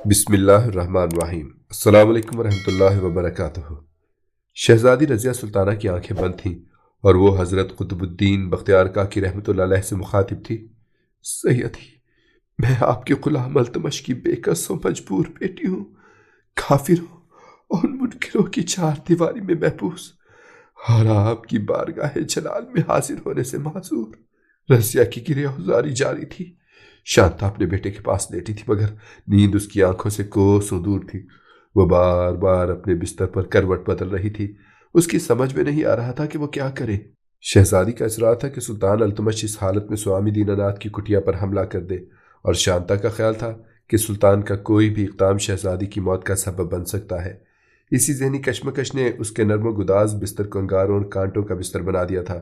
बिस्मिल्लाहिर्रहमानिर्रहीम। अस्सलाम वालेकुम रहमतुल्लाहि व बरकातुहू। शहजादी रज़िया सुल्ताना की आंखें बंद थीं और वो हज़रत कुतुबुद्दीन बख्तियार काकी रहमतुल्लाह अलैह से मुखातिब थी। सैयदी, मैं आपके गुलाम अल्तमश की बेकस व मजबूर बेटी हूँ। काफिरों और मुनकिरों की चार दीवारी में महबूस और आपकी बारगाह जलाल में हाजिर होने से माजूर। रज़िया की गिरफ्तारी जारी थी। शांता अपने बेटे के पास लेटी थी, मगर नींद उसकी आंखों से कोसों दूर थी। वो बार बार अपने बिस्तर पर करवट बदल रही थी। उसकी समझ में नहीं आ रहा था कि वो क्या करे। शहजादी का इसरार था कि सुल्तान अल्तमश इस हालत में स्वामी दीनानाथ की कुटिया पर हमला कर दे, और शांता का ख्याल था कि सुल्तान का कोई भी इक़दाम शहजादी की मौत का सबब बन सकता है। इसी ज़हनी कशमकश ने उसके नर्म गुदाज बिस्तर को अंगारों और कांटों का बिस्तर बना दिया था।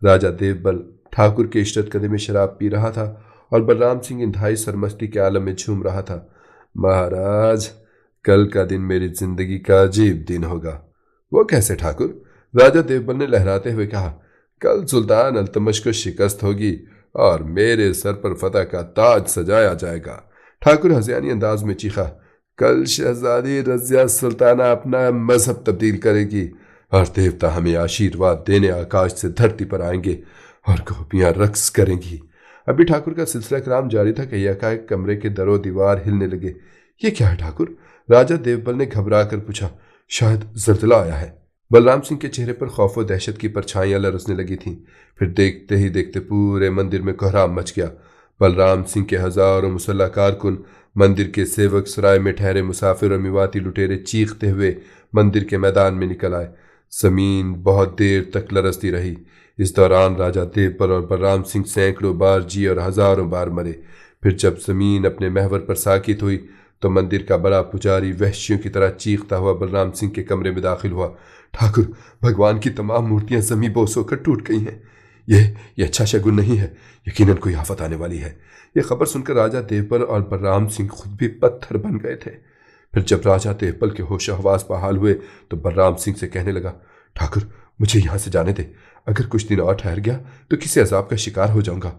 राजा देवबल ठाकुर के इशरत कदे में शराब पी रहा था और बलराम सिंह इंतहाई सरमस्ती के आलम में झूम रहा था। महाराज, कल का दिन मेरी जिंदगी का अजीब दिन होगा। वो कैसे ठाकुर? राजा देवबल ने लहराते हुए कहा। कल सुल्तान अल्तमश को शिकस्त होगी और मेरे सर पर फतह का ताज सजाया जाएगा। ठाकुर हज़ियानी अंदाज में चीखा। कल शहजादी रज़िया सुल्ताना अपना मजहब तब्दील करेगी और देवता हमें आशीर्वाद देने आकाश से धरती पर आएंगे और गोपियां रक्स करेंगी। अभी ठाकुर का सिलसिला कलाम जारी था कि यकाएक कमरे के दरो दीवार हिलने लगे। ये क्या है ठाकुर? राजा देवबल ने घबरा कर पूछा। शायद जल्जला आया है। बलराम सिंह के चेहरे पर खौफ व दहशत की परछाइयां लरसने लगी थीं। फिर देखते ही देखते पूरे मंदिर में कोहराम मच गया। बलराम सिंह के हजारों मुसल्ला कारकुन, मंदिर के सेवक, सराय में ठहरे मुसाफिर और मिवाती लुटेरे चीखते हुए मंदिर के मैदान में निकल आए। जमीन बहुत देर तक लरसती रही। इस दौरान राजा देवबल और बलराम सिंह सैकड़ों बार जिए और हजारों बार मरे। फिर जब जमीन अपने महवर पर साकित हुई तो मंदिर का बड़ा पुजारी वहशियों की तरह चीखता हुआ बलराम सिंह के कमरे में दाखिल हुआ। ठाकुर, भगवान की तमाम मूर्तियां जमीन बोस होकर टूट गई हैं। ये अच्छा शगुन नहीं है। यकीनन कोई आफत आने वाली है। यह खबर सुनकर राजा देवबल और बलराम सिंह खुद भी पत्थर बन गए थे। फिर जब राजा देवबल के होश हवास बहाल हुए तो बलराम सिंह से कहने लगा। ठाकुर, मुझे यहां से जाने दे। अगर कुछ दिन और ठहर गया तो किसी अजाब का शिकार हो जाऊंगा।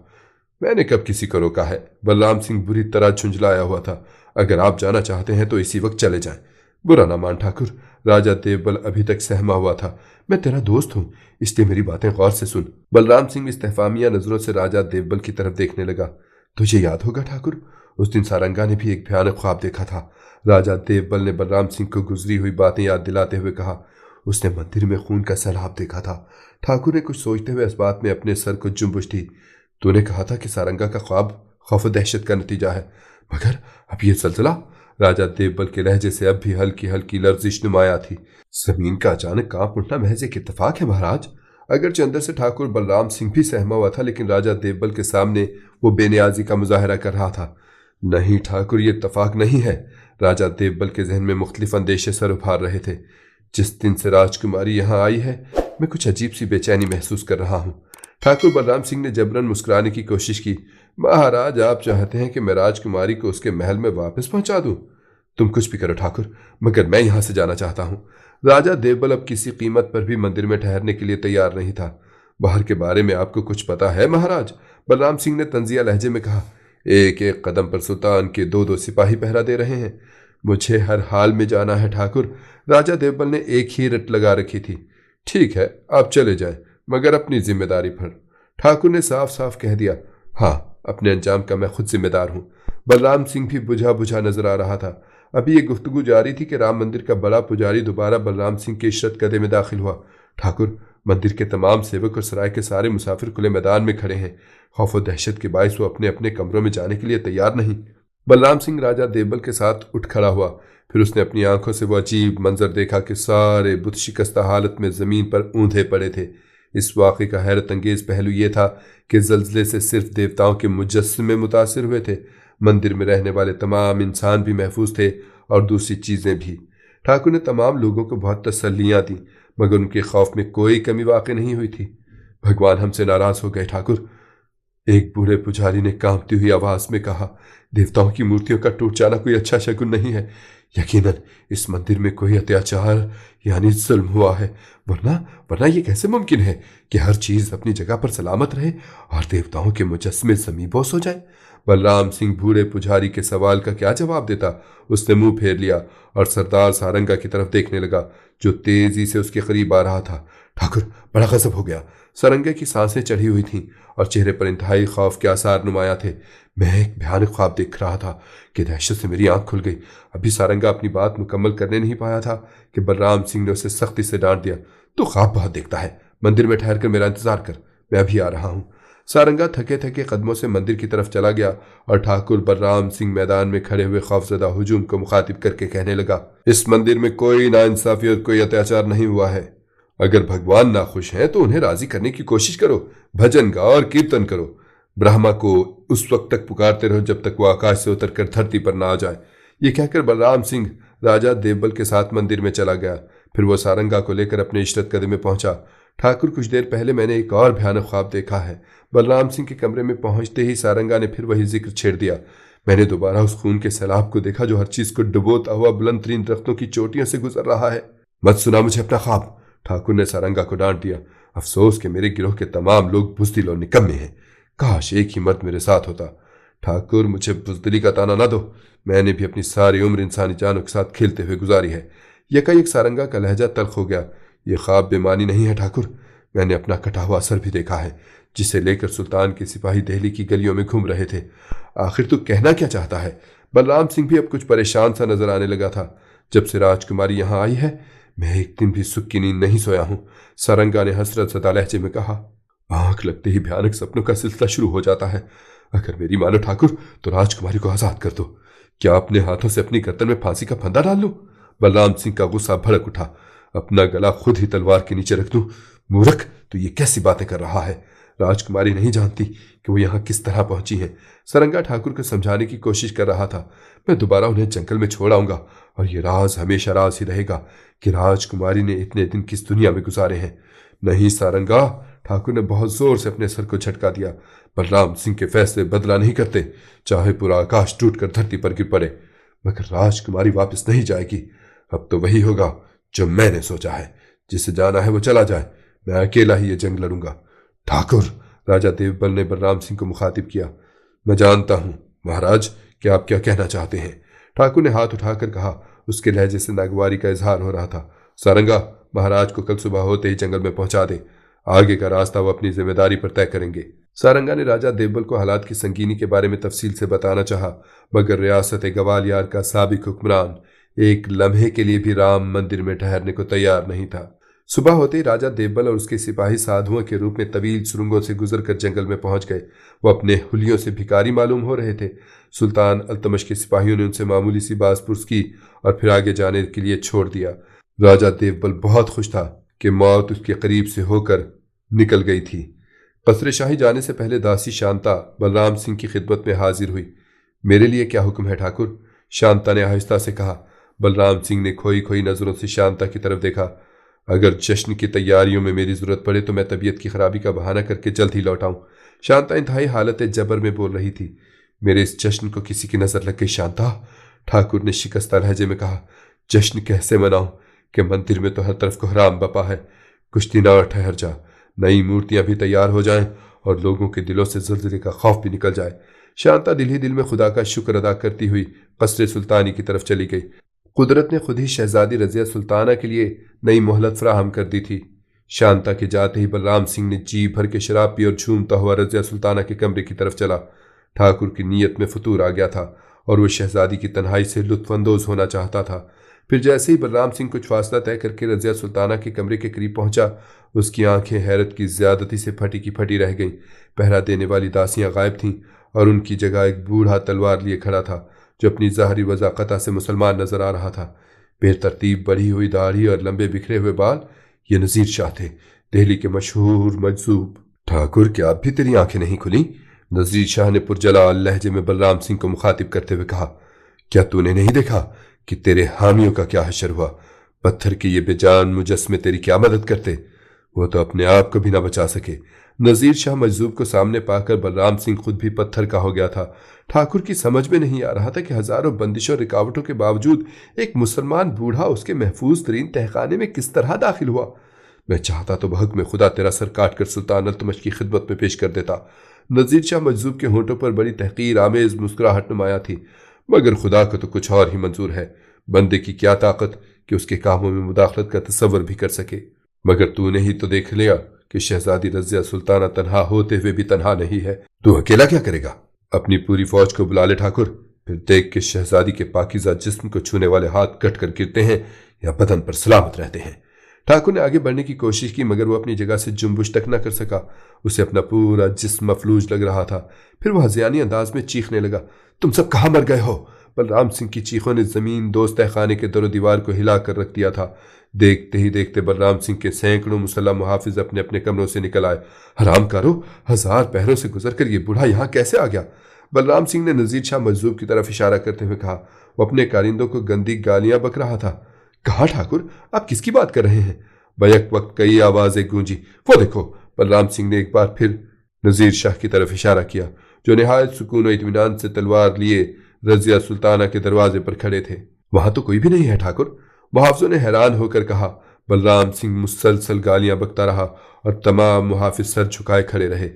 मैंने कब किसी को रोका है? बलराम सिंह बुरी तरह झुंझलाया हुआ था। अगर आप जाना चाहते हैं तो इसी वक्त चले जाएं। बुरा ना मान ठाकुर। राजा देवबल अभी तक सहमा हुआ था। मैं तेरा दोस्त हूं, इसलिए मेरी बातें गौर से सुन। बलराम सिंह इस्तेफामिया नजरों से राजा देवबल की तरफ देखने लगा। तुझे याद होगा ठाकुर, उस दिन सारंगा ने भी एक भयानक ख्वाब देखा था। राजा देवबल ने बलराम सिंह को गुजरी हुई बातें याद दिलाते हुए कहा। उसने मंदिर में खून का सैलाब देखा था। ठाकुर ने कुछ सोचते हुए इस बात में अपने सर को जुम्बुश दी। तूने कहा था कि सारंगा का ख्वाब खौफ दहशत का नतीजा है, मगर अब ये जल्जला? राजा देवबल के लहजे से अब भी हल्की हल्की लर्जिश नुमाया थी। जमीन का अचानक कांप उठना महज एक इत्तेफाक है महाराज। अगरचे अंदर से ठाकुर बलराम सिंह भी सहमा हुआ था, लेकिन राजा देवबल के सामने वो बेनियाजी का मुजाहरा कर रहा था। नहीं ठाकुर, ये इत्तेफाक नहीं है। राजा देवबल के जहन में मुख्तलिफ अंदेशे सर उभार रहे थे। जिस दिन से राजकुमारी यहाँ आई है, मैं कुछ अजीब सी बेचैनी महसूस कर रहा हूँ। ठाकुर बलराम सिंह ने जबरन मुस्कुराने की कोशिश की। महाराज, आप चाहते हैं कि मैं राजकुमारी को उसके महल में वापस पहुंचा दूं? तुम कुछ भी करो ठाकुर, मगर मैं यहां से जाना चाहता हूं। राजा देवबल अब किसी कीमत पर भी मंदिर में ठहरने के लिए तैयार नहीं था। बाहर के बारे में आपको कुछ पता है महाराज? बलराम सिंह ने तंजिया लहजे में कहा। एक एक कदम पर सुल्तान के दो दो सिपाही पहरा दे रहे हैं। मुझे हर हाल में जाना है ठाकुर। राजा देवबल ने एक ही रट लगा रखी थी। ठीक है, आप चले जाएं, मगर अपनी जिम्मेदारी पर। ठाकुर ने साफ साफ कह दिया। हाँ, अपने अंजाम का मैं खुद जिम्मेदार हूं। बलराम सिंह भी बुझा बुझा नजर आ रहा था। अभी ये गुफ्तगू जारी थी कि राम मंदिर का बड़ा पुजारी दोबारा बलराम सिंह के इशरत कदे में दाखिल हुआ। ठाकुर, मंदिर के तमाम सेवक और सराय के सारे मुसाफिर खुले मैदान में खड़े हैं। खौफ व दहशत के बायस वो अपने अपने कमरों में जाने के लिए तैयार नहीं। बलराम सिंह राजा देवबल के साथ उठ खड़ा हुआ। फिर उसने अपनी आंखों से वो अजीब मंजर देखा कि सारे बुत शिकस्ता हालत में जमीन पर ऊंधे पड़े थे। इस वाक़े का हैरत अंगेज पहलू यह था कि जल्जले से सिर्फ देवताओं के मुजस्समे मुतासिर हुए थे। मंदिर में रहने वाले तमाम इंसान भी महफूज थे और दूसरी चीज़ें भी। ठाकुर ने तमाम लोगों को बहुत तसल्लियाँ दी, मगर उनके खौफ में कोई कमी वाक़ई नहीं हुई थी। भगवान हमसे नाराज़ हो गए ठाकुर, एक बूढ़े पुजारी ने कांपती हुई आवाज में कहा। देवताओं की मूर्तियों का टूट जाना कोई अच्छा शगुन नहीं है। यकीनन इस मंदिर में कोई अत्याचार यानी जुल्म हुआ है, वरना वरना ये कैसे मुमकिन है कि हर चीज अपनी जगह पर सलामत रहे और देवताओं के मुजस्समे ज़मीबोस हो जाए? बलराम सिंह बूढ़े पुजारी के सवाल का क्या जवाब देता। उसने मुंह फेर लिया और सरदार सारंगा की तरफ देखने लगा, जो तेजी से उसके करीब आ रहा था। ठाकुर, बड़ा गजब हो गया। सारंगा की सांसें चढ़ी हुई थीं और चेहरे पर इंतहाई खौफ के आसार नुमाया थे। मैं एक भयानक ख्वाब देख रहा था कि दहशत से मेरी आंख खुल गई। अभी सारंगा अपनी बात मुकम्मल करने नहीं पाया था कि बलराम सिंह ने उसे सख्ती से डांट दिया। तू ख्वाब बहुत देखता है, मंदिर में ठहर कर मेरा इंतजार कर, मैं अभी आ रहा हूँ। सारंगा थके थके कदमों से मंदिर की तरफ चला गया और ठाकुर बलराम सिंह मैदान में खड़े हुए खौफजदा हुजूम को मुखातिब करके कहने लगा, इस मंदिर में कोई नाइंसाफी और कोई अत्याचार नहीं हुआ है। अगर भगवान नाखुश हैं तो उन्हें राजी करने की कोशिश करो, भजन गाओ और कीर्तन करो। ब्रह्मा को उस वक्त तक पुकारते रहो जब तक वो आकाश से उतरकर धरती पर ना आ जाए। ये कहकर बलराम सिंह राजा देवबल के साथ मंदिर में चला गया। फिर वो सारंगा को लेकर अपने इशरत कदे में पहुंचा। ठाकुर, कुछ देर पहले मैंने एक और भयानक ख्वाब देखा है। बलराम सिंह के कमरे में पहुंचते ही सारंगा ने फिर वही जिक्र छेड़ दिया। मैंने दोबारा उस खून के सैलाब को देखा जो हर चीज को डुबोता हुआ बुलंद तरीन दरख्तों की चोटियों से गुजर रहा है। मत सुना मुझे अपना ख्वाब, ठाकुर ने सारंगा को डांट दिया। अफसोस कि मेरे गिरोह के तमाम लोग बुजदिल और निकम्मे हैं। काश एक ही मर्द मेरे साथ होता। ठाकुर, मुझे बुजदिली का ताना ना दो, मैंने भी अपनी सारी उम्र इंसानी जानों के साथ खेलते हुए गुजारी है। यकायक सारंगा का लहजा तल्ख हो गया। ये ख्वाब बेमानी नहीं है ठाकुर, मैंने अपना कटा हुआ असर भी देखा है, जिसे लेकर सुल्तान के सिपाही दिल्ली की गलियों में घूम रहे थे। आखिर तू कहना क्या चाहता है? बलराम सिंह भी अब कुछ परेशान सा नजर आने लगा था। जब से राजकुमारी यहाँ आई है मैं एक दिन भी सुख की नींद नहीं सोया हूँ, सारंगा ने हसरत सदा लहजे में कहा। आंख लगते ही भयानक सपनों का सिलसिला शुरू हो जाता है। अगर मेरी मानो ठाकुर तो राजकुमारी को आजाद कर दो। क्या अपने हाथों से अपनी गर्दन में फांसी का फंदा डाल लूं? बलराम सिंह का गुस्सा भड़क उठा। अपना गला खुद ही तलवार के नीचे रख दूं? मूर्ख, तो ये कैसी बातें कर रहा है? राजकुमारी नहीं जानती कि वो यहाँ किस तरह पहुंची है। सारंगा ठाकुर को समझाने की कोशिश कर रहा था। मैं दोबारा उन्हें जंगल में छोड़ आऊंगा और ये राज हमेशा राज ही रहेगा कि राजकुमारी ने इतने दिन किस दुनिया में गुजारे हैं। नहीं सारंगा, ठाकुर ने बहुत जोर से अपने सर को झटका दिया। बलराम सिंह के फैसले बदला नहीं करते, चाहे पूरा आकाश टूटकर धरती पर गिर पड़े, मगर राजकुमारी वापस नहीं जाएगी। अब तो वही होगा जो मैंने सोचा है। जिसे जाना है वो चला जाए, मैं अकेला ही ये जंग लड़ूंगा। ठाकुर, राजा देवबल ने बलराम सिंह को मुखातिब किया। मैं जानता हूं महाराज कि आप क्या कहना चाहते हैं, ठाकुर ने हाथ उठाकर कहा। उसके लहजे से नागवारी का इजहार हो रहा था। सारंगा, महाराज को कल सुबह होते ही जंगल में पहुंचा दे, आगे का रास्ता वो अपनी जिम्मेदारी पर तय करेंगे। सारंगा ने राजा देवबल को हालात की संगीनी के बारे में तफसील से बताना चाहा, मगर रियासत गवालियर का साबिक हुक्मरान एक लम्हे के लिए भी राम मंदिर में ठहरने को तैयार नहीं था। सुबह होते ही राजा देवबल और उसके सिपाही साधुओं के रूप में तवील सुरंगों से गुजरकर जंगल में पहुंच गए। वो अपने हुलियों से भिखारी मालूम हो रहे थे। सुल्तान अल्तमश के सिपाहियों ने उनसे मामूली सी बासपुरस की और फिर आगे जाने के लिए छोड़ दिया। राजा देवबल बहुत खुश था कि मौत उसके करीब से होकर निकल गई थी। कसरे शाही जाने से पहले दासी शांता बलराम सिंह की खिदमत में हाजिर हुई। मेरे लिए क्या हुक्म है ठाकुर? शांता ने आहिस्ता से कहा। बलराम सिंह ने खोई खोई नजरों से शांता की तरफ देखा। अगर जश्न की तैयारियों में मेरी जरूरत पड़े तो मैं तबीयत की खराबी का बहाना करके जल्द ही लौट आऊं। शांता इंतहाई हालत जबर में बोल रही थी। मेरे इस जश्न को किसी की नजर लग गई शांता, ठाकुर ने शिकस्ता लहजे में कहा। जश्न कैसे मनाऊं कि मंदिर में तो हर तरफ कोहराम बपा है। कुछ दिन और ठहर जा, नई मूर्तियां भी तैयार हो जाएं और लोगों के दिलों से ज़लज़ले का खौफ भी निकल जाए। शांता दिल ही दिल में खुदा का शुक्र अदा करती हुई कसरे सुल्तानी की तरफ चली गई। कुदरत ने खुद ही शहजादी रजिया सुल्ताना के लिए नई मोहलत फराहम कर दी थी। शांता के जाते ही बलराम सिंह ने जी भर के शराब पी और झूमता हुआ रजिया सुल्ताना के कमरे की तरफ चला। ठाकुर की नीयत में फतूर आ गया था और वह शहजादी की तन्हाई से लुत्फानंदोज होना चाहता था। फिर जैसे ही बलराम सिंह कुछ फासला तय करके रजिया सुल्ताना के कमरे के करीब पहुंचा, उसकी आंखें हैरत की ज्यादती से फटी की फटी रह गईं। पहरा देने वाली दासियां गायब थीं और उनकी जगह एक बूढ़ा तलवार लिए खड़ा था जो अपनी ज़ाहरी वज़ाक़ता से मुसलमान नजर आ रहा था। बेतरतीब बढ़ी हुई दाढ़ी और लंबे बिखरे हुए बाल, ये नज़ीर शाह थे, दिल्ली के मशहूर मजसूब। ठाकुर, क्या अब भी तेरी आंखें नहीं खुली? नज़ीर शाह ने पुरजलाल लहजे में बलराम सिंह को मुखातिब करते हुए कहा। क्या तूने नहीं देखा कि तेरे हामियों का क्या हशर हुआ? पत्थर के ये बेजान मुजस्मे तेरी क्या मदद करते? वो तो अपने आप को भी ना बचा सके। नज़ीर शाह मजजूब को सामने पाकर बलराम सिंह खुद भी पत्थर का हो गया था। ठाकुर की समझ में नहीं आ रहा था कि हजारों बंदिशों रुकावटों के बावजूद एक मुसलमान बूढ़ा उसके महफूज तरीन तहखाने में किस तरह दाखिल हुआ। मैं चाहता तो बहक में खुदा तेरा सर काट कर सुल्तान अल्तमश की खिदमत में पेश कर देता। नज़ीर शाह मजजूब के होंठों पर बड़ी तहकीर आमेज मुस्कुराहट नुमाया थी। मगर खुदा को तो कुछ और ही मंजूर है। बंदे की क्या ताकत कि उसके कामों में मुदाखलत का तसव्वुर भी कर सके। मगर तूने ही तो देख लिया कि शहजादी रज़िया सुल्ताना तनहा होते हुए भी तनहा नहीं है। तू अकेला क्या करेगा? अपनी पूरी फौज को बुला ले ठाकुर, फिर देख कि शहजादी के पाकीज़ा जिस्म को छूने वाले हाथ कट कर गिरते हैं या बदन पर सलामत रहते हैं। ठाकुर ने आगे बढ़ने की कोशिश की मगर वो अपनी जगह से जुम्बुश तक न कर सका। उसे अपना पूरा जिस्म मफलूज लग रहा था। फिर वह हज़ियानी अंदाज में चीखने लगा, तुम सब कहाँ मर गए हो? बलराम सिंह की चीखों ने जमीन दोस्त खाने के दरो दीवार को हिला कर रख दिया था। देखते ही देखते बलराम सिंह के सैकड़ों मुसल्लह मुहाफिज अपने अपने कमरों से निकल आए। हराम कारो, 1000 पहरों से गुजर कर ये बूढ़ा यहाँ कैसे आ गया? बलराम सिंह ने नज़ीर शाह मजजूब की तरफ इशारा करते हुए कहा। वो अपने कारिंदों को गंदी गालियां बक रहा था। कहा ठाकुर, आप किसकी बात कर रहे हैं? बैक वक्त कई आवाजें गूंजी। वो देखो, बलराम सिंह ने एक बार फिर नज़ीर शाह की तरफ इशारा किया, जो निहायत सुकून और इत्मीनान से तलवार लिए रज़िया सुल्ताना के दरवाजे पर खड़े थे। वहां तो कोई भी नहीं है ठाकुर, मुहाफिजों ने हैरान होकर कहा। बलराम सिंह मुसलसल गालियां बकता रहा और तमाम मुहाफिज सर झुकाए खड़े रहे।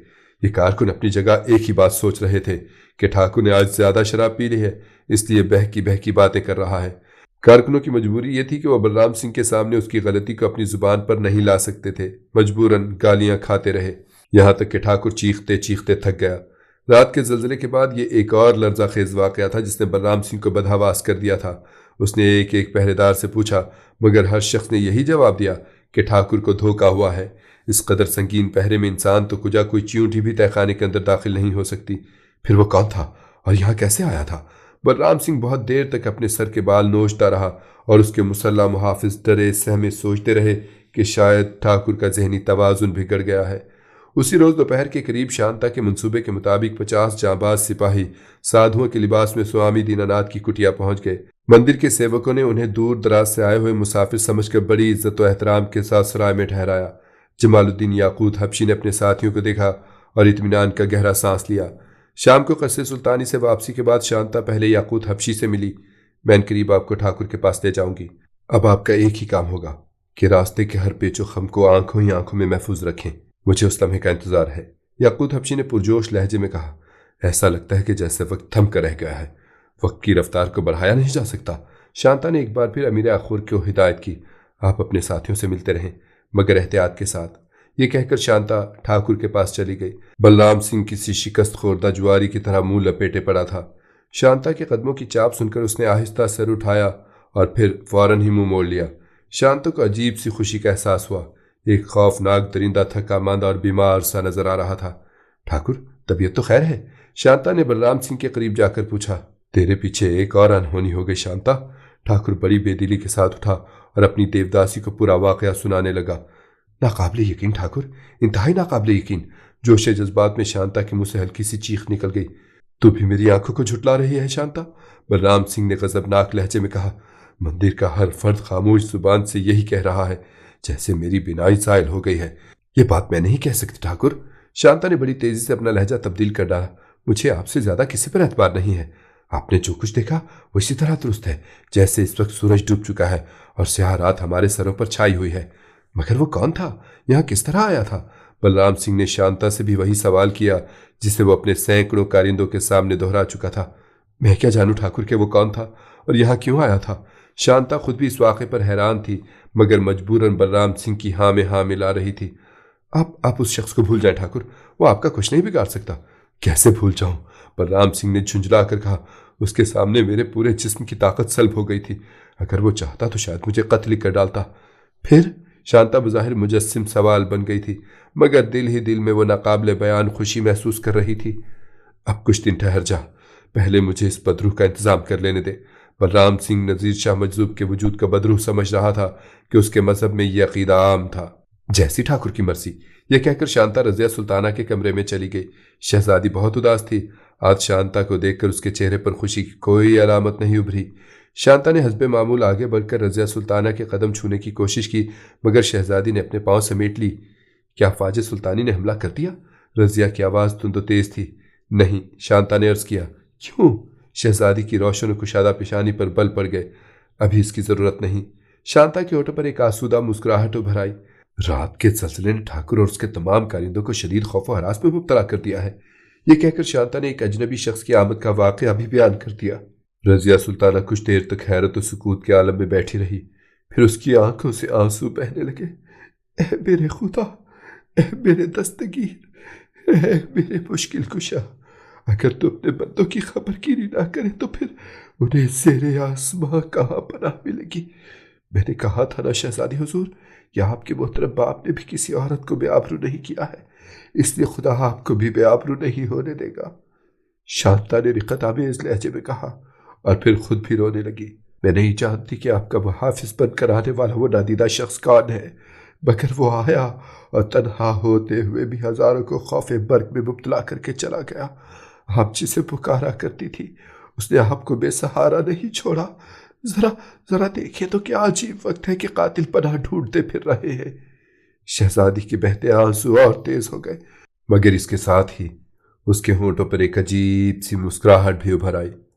ये कारकुन अपनी जगह एक ही बात सोच रहे थे कि ठाकुर ने आज ज्यादा शराब पी ली है, इसलिए बहकी बहकी बातें कर रहा है। कारकुनों की मजबूरी ये थी कि वह बलराम सिंह के सामने उसकी गलती को अपनी जुबान पर नहीं ला सकते थे। मजबूरन गालियां खाते रहे, यहां तक कि ठाकुर चीखते चीखते थक गया। रात के जल्जले के बाद ये एक और लर्जा खेज वाकया था जिसने बलराम सिंह को बदहवास कर दिया था। उसने एक एक पहरेदार से पूछा, मगर हर शख्स ने यही जवाब दिया कि ठाकुर को धोखा हुआ है। इस कदर संगीन पहरे में इंसान तो कुजा कोई चींटी भी तहखाने के अंदर दाखिल नहीं हो सकती। फिर वो कौन था और यहाँ कैसे आया था? बलराम सिंह बहुत देर तक अपने सर के बाल नोचता रहा और उसके मुसल्ला मुहाफिज डरे सहमे सोचते रहे कि शायद ठाकुर का जहनी तवाजुन बिगड़ गया है। उसी रोज दोपहर के करीब शांता के मंसूबे के मुताबिक 50 जांबाज सिपाही साधुओं के लिबास में स्वामी दीनानाथ की कुटिया पहुंच गए। मंदिर के सेवकों ने उन्हें दूर दराज से आए हुए मुसाफिर समझकर बड़ी इज्जत और एहतराम के साथ सराय में ठहराया। जमालुद्दीन याकूत हबशी ने अपने साथियों को देखा और इत्मीनान का गहरा सांस लिया। शाम को कसरे सुल्तानी से वापसी के बाद शांता पहले याकूत हबशी से मिली। मैं करीब आपको ठाकुर के पास ले जाऊंगी। अब आपका एक ही काम होगा कि रास्ते के हर पेचो खम को आंखों ही आंखों में महफूज रखें। मुझे उस लम्हे का इंतजार है। याकूत हबशी ने पुरजोश लहजे में कहा। ऐसा लगता है कि जैसे वक्त थम कर रह गया है, वक्त की रफ्तार को बढ़ाया नहीं जा सकता। शांता ने एक बार फिर अमीर आखुर को हिदायत की, आप अपने साथियों से मिलते रहें मगर एहतियात के साथ। ये कहकर शांता ठाकुर के पास चली गई। बलराम सिंह किसी शिकस्त खोरदा जुआरी की तरह मुंह लपेटे पड़ा था। शांता के कदमों की चाप सुनकर उसने आहिस्ता सर उठाया और फिर फौरन ही मुंह मोड़ लिया। शांता को अजीब सी खुशी का एहसास हुआ। एक खौफनाक दरिंदा थका मांदा और बीमार सा नजर आ रहा था। ठाकुर, तबीयत तो खैर है? शांता ने बलराम सिंह के करीब जाकर पूछा। तेरे पीछे एक और अनहोनी हो गई शांता। ठाकुर बड़ी बेदिली के साथ उठा और अपनी देवदासी को पूरा वाकया सुनाने लगा। नाकाबिले यकीन ठाकुर, इंतहाई नाकाबिले यकीन। जोशे जज्बात में शांता के मुंह से हल्की सी चीख निकल गई। तू भी मेरी आंखों को झुटला रही है शांता? बलराम सिंह ने गजबनाक लहजे में कहा। मंदिर का हर फर्द खामोश जुबान से यही कह रहा है, जैसे मेरी बिनाई साइल हो गई है। ये बात मैं नहीं कह सकती ठाकुर। शांता ने बड़ी तेजी से अपना लहजा तब्दील कर डाला। मुझे आपसे ज्यादा किसी पर एतबार नहीं है। आपने जो कुछ देखा वो इसी तरह दुरुस्त है जैसे इस वक्त सूरज डूब चुका है और स्याह रात हमारे सरों पर छाई हुई है। मगर वो कौन था? यहाँ किस तरह आया था? बलराम सिंह ने शांता से भी वही सवाल किया जिसे वो अपने सैकड़ों कारिंदों के सामने दोहरा चुका था। मैं क्या जानूं ठाकुर के वो कौन था और यहाँ क्यों आया था? शांता खुद भी इस वाक़े पर हैरान थी मगर मजबूरन बलराम सिंह की हाँ में हाँ मिला रही थी। आप उस शख्स को भूल जाए ठाकुर, वो आपका कुछ नहीं बिगाड़ सकता। कैसे भूल जाऊं? बलराम सिंह ने झुंझला कर कहा। उसके सामने मेरे पूरे जिस्म की ताकत सल्ब हो गई थी। अगर वो चाहता तो शायद मुझे कत्ल कर डालता। फिर? शांता बज़ाहिर मुजस्सिम सवाल बन गई थी मगर दिल ही दिल में वो नाकाबिले बयान खुशी महसूस कर रही थी। अब कुछ दिन ठहर जा, पहले मुझे इस बदरूह का इंतजाम कर लेने दे। बलराम सिंह नज़ीर शाह मजजूब के वजूद का बदरूह समझ रहा था कि उसके मजहब में यह अकीदा आम था। जैसी ठाकुर की मर्जी, यह कहकर शांता रज़िया सुल्ताना के कमरे में चली गई। शहजादी बहुत उदास थी। आज शांता को देखकर उसके चेहरे पर खुशी की कोई अलामत नहीं उभरी। शांता ने हस्बे मामूल आगे बढ़कर रज़िया सुल्ताना के कदम छूने की कोशिश की मगर शहजादी ने अपने पांव समेट ली। क्या ख्वाजा सुल्तानी ने हमला कर दिया? रज़िया की आवाज़ तुंदो तेज थी। नहीं, शांता ने अर्ज किया। क्यों? शहजादी की रोशन कुशादा पेशानी पर बल पड़ गए। अभी इसकी जरूरत नहीं। शांता के होठों पर एक आसूदा मुस्कुराहट उभर आई। रात के जल्जले ने ठाकुर और उसके तमाम कारिंदों को शदीद खौफ और हरास में मुब्तला कर दिया है। ये कहकर शांता ने एक अजनबी शख्स की आमद का वाकया भी बयान कर दिया। रजिया सुल्ताना कुछ देर तक हैरत और सुकूत के आलम में बैठी रही। फिर उसकी आंखों से आंसू बहने लगे। ए मेरे खुदा, ए मेरे दस्तगीर, ए मेरे मुश्किल कुशा, अगर तू अपने बंदों की खबरगिरी ना करे तो फिर उन्हें ज़ेरे आसमां कहाँ पनाह मिलेगी। मैंने कहा था ना शहजादी हुजूर, या आपके मोहतरम बाप ने भी किसी औरत को बेआबरू नहीं किया है, इसलिए खुदा आपको भी बेआबरू नहीं होने देगा। शांता ने रिक़त आमेज़ लहजे में कहा और फिर खुद भी रोने लगी। मैं नहीं जानती कि आपका मुहाफिज बनकर आने वाला वो नादीदा शख्स कौन है, मगर वो आया और तन्हा होते हुए भी हजारों को खौफे बर्क में मुब्तला करके चला गया। आप जिसे पुकारा करती थी उसने आपको बेसहारा नहीं छोड़ा। जरा जरा देखिए तो क्या अजीब वक्त है कि कातिल पनाह ढूंढते फिर रहे हैं। शहजादी के बहते आंसू और तेज हो गए, मगर इसके साथ ही उसके होंठों पर एक अजीब सी मुस्कुराहट भी उभर आई।